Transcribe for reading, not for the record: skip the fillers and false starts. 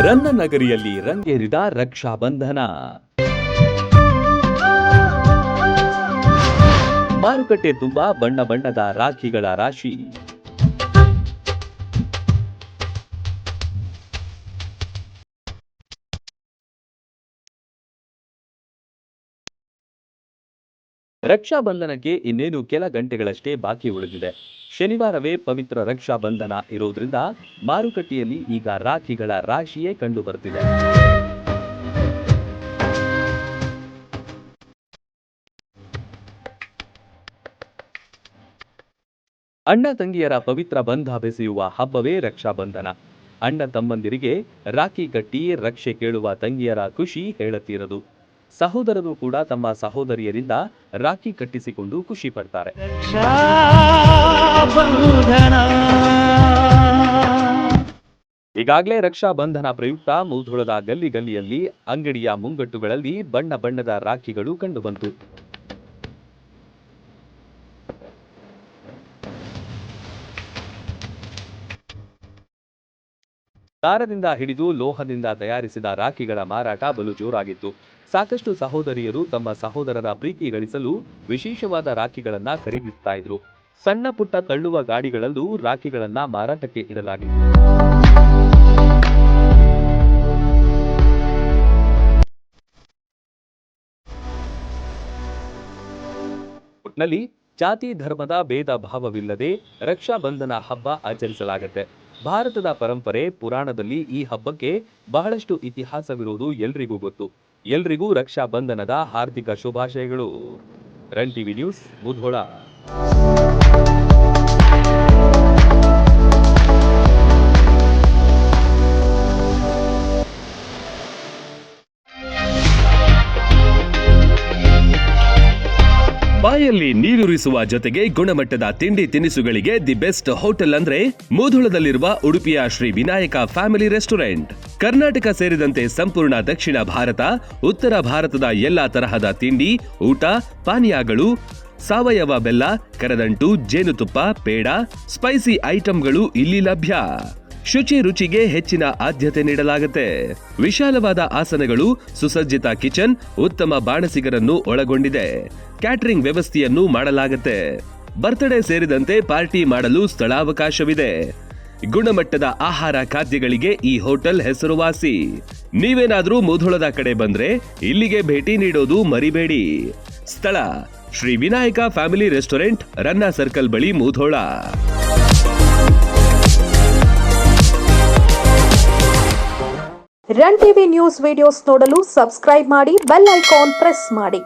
ರನ್ನನಗರಿಯಲ್ಲಿ ರಂಗೇರಿದ ರಕ್ಷಾ ಬಂಧನ. ಮಾರುಕಟ್ಟೆ ತುಂಬಾ ಬಣ್ಣ ಬಣ್ಣದ ರಾಖಿಗಳ ರಾಶಿ. ರಕ್ಷಾ ಬಂಧನಕ್ಕೆ ಇನ್ನೇನು ಕೆಲ ಗಂಟೆಗಳಷ್ಟೇ ಬಾಕಿ ಉಳಿದಿದೆ. ಶನಿವಾರವೇ ಪವಿತ್ರ ರಕ್ಷಾ ಬಂಧನ ಇರೋದ್ರಿಂದ ಮಾರುಕಟ್ಟೆಯಲ್ಲಿ ಈಗ ರಾಖಿಗಳ ರಾಶಿಯೇ ಕಂಡು ಬರ್ತಿದೆ. ಅಣ್ಣ ತಂಗಿಯರ ಪವಿತ್ರ ಬಂಧ ಬೆಸೆಯುವ ಹಬ್ಬವೇ ರಕ್ಷಾ ಬಂಧನ. ಅಣ್ಣ ತಮ್ಮಂದಿರಿಗೆ ರಾಖಿ ಕಟ್ಟಿ ರಕ್ಷೆ ಕೇಳುವ ತಂಗಿಯರ ಖುಷಿ ಹೇಳತೀರದು. ಸಹೋದರರು ಕೂಡ ತಮ್ಮ ಸಹೋದರಿಯರಿಂದ ರಾಖಿ ಕಟ್ಟಿಸಿಕೊಂಡು ಖುಷಿ ಪಡ್ತಾರೆ. ಈಗಾಗಲೇ ರಕ್ಷಾ ಬಂಧನ ಪ್ರಯುಕ್ತ ಮುಧೋಳದ ಗಲ್ಲಿ ಗಲ್ಲಿಯಲ್ಲಿ ಅಂಗಡಿಯ ಮುಂಗಟ್ಟುಗಳಲ್ಲಿ ಬಣ್ಣ ಬಣ್ಣದ ರಾಖಿಗಳು ಕಂಡುಬಂತು. ದಾರದಿಂದ ಹಿಡಿದು ಲೋಹದಿಂದ ತಯಾರಿಸಿದ ರಾಖಿಗಳ ಮಾರಾಟ ಬಲು ಜೋರಾಗಿತ್ತು. ಸಾಕಷ್ಟು ಸಹೋದರಿಯರು ತಮ್ಮ ಸಹೋದರರ ಪ್ರೀತಿ ಗಳಿಸಲು ವಿಶೇಷವಾದ ರಾಖಿಗಳನ್ನ ಖರೀದಿಸ್ತಾ ಇದ್ರು. ಸಣ್ಣ ಪುಟ್ಟ ತಳ್ಳುವ ಗಾಡಿಗಳಲ್ಲೂ ರಾಖಿಗಳನ್ನ ಮಾರಾಟಕ್ಕೆ ಇಡಲಾಗಿತ್ತು. ಒಟ್ನಲ್ಲಿ ಜಾತಿ ಧರ್ಮದ ಭೇದ ಭಾವವಿಲ್ಲದೆ ರಕ್ಷಾ ಬಂಧನ ಹಬ್ಬ ಆಚರಿಸಲಾಗುತ್ತೆ. ಭಾರತದ ಪರಂಪರೆ ಪುರಾಣದಲ್ಲಿ ಈ ಹಬ್ಬಕ್ಕೆ ಬಹಳಷ್ಟು ಇತಿಹಾಸವಿರುವುದು ಎಲ್ರಿಗೂ ಗೊತ್ತು. ಎಲ್ರಿಗೂ ರಕ್ಷಾ ಬಂಧನದ ಹಾರ್ದಿಕ ಶುಭಾಶಯಗಳು. Run TV news, Mudhol. ಬಾಯಲ್ಲಿ ನೀರೂರಿಸುವ ಜೊತೆಗೆ ಗುಣಮಟ್ಟದ ತಿಂಡಿ ತಿನಿಸುಗಳಿಗೆ ದಿ ಬೆಸ್ಟ್ ಹೋಟೆಲ್ ಅಂದ್ರೆ ಮುಧೋಳದಲ್ಲಿರುವ ಉಡುಪಿಯ ಶ್ರೀ ವಿನಾಯಕ ಫ್ಯಾಮಿಲಿ ರೆಸ್ಟೋರೆಂಟ್. ಕರ್ನಾಟಕ ಸೇರಿದಂತೆ ಸಂಪೂರ್ಣ ದಕ್ಷಿಣ ಭಾರತ, ಉತ್ತರ ಭಾರತದ ಎಲ್ಲಾ ತರಹದ ತಿಂಡಿ, ಊಟ, ಪಾನೀಯಗಳು, ಸಾವಯವ ಬೆಲ್ಲ, ಕರದಂಟು, ಜೇನುತುಪ್ಪ, ಪೇಡ, ಸ್ಪೈಸಿ ಐಟಂಗಳು ಇಲ್ಲಿ ಲಭ್ಯ. ಶುಚಿ ರುಚಿಗೆ ಹೆಚ್ಚಿನ ಆದ್ಯತೆ ನೀಡಲಾಗುತ್ತೆ. ವಿಶಾಲವಾದ ಆಸನಗಳು, ಸುಸಜ್ಜಿತ ಕಿಚನ್, ಉತ್ತಮ ಬಾಣಸಿಗರನ್ನು ಒಳಗೊಂಡಿದೆ. ಕ್ಯಾಟರಿಂಗ್ ವ್ಯವಸ್ಥೆಯನ್ನು ಮಾಡಲಾಗುತ್ತೆ. ಬರ್ತ್ಡೇ ಸೇರಿದಂತೆ ಪಾರ್ಟಿ ಮಾಡಲು ಸ್ಥಳಾವಕಾಶವಿದೆ. ಗುಣಮಟ್ಟದ ಆಹಾರ ಖಾದ್ಯಗಳಿಗೆ ಈ ಹೋಟೆಲ್ ಹೆಸರುವಾಸಿ. ನೀವೇನಾದ್ರೂ ಮುಧೋಳದ ಕಡೆ ಬಂದ್ರೆ ಇಲ್ಲಿಗೆ ಭೇಟಿ ನೀಡೋದು ಮರಿಬೇಡಿ. ಸ್ಥಳ ಶ್ರೀ ವಿನಾಯಕ ಫ್ಯಾಮಿಲಿ ರೆಸ್ಟೋರೆಂಟ್, ರನ್ನ ಸರ್ಕಲ್ ಬಳಿ, Mudhol. Run TV news videos ನೋಡಲು ಸಬ್ಸ್ಕ್ರೈಬ್ ಮಾಡಿ, ಬೆಲ್ ಐಕಾನ್ ಪ್ರೆಸ್ ಮಾಡಿ.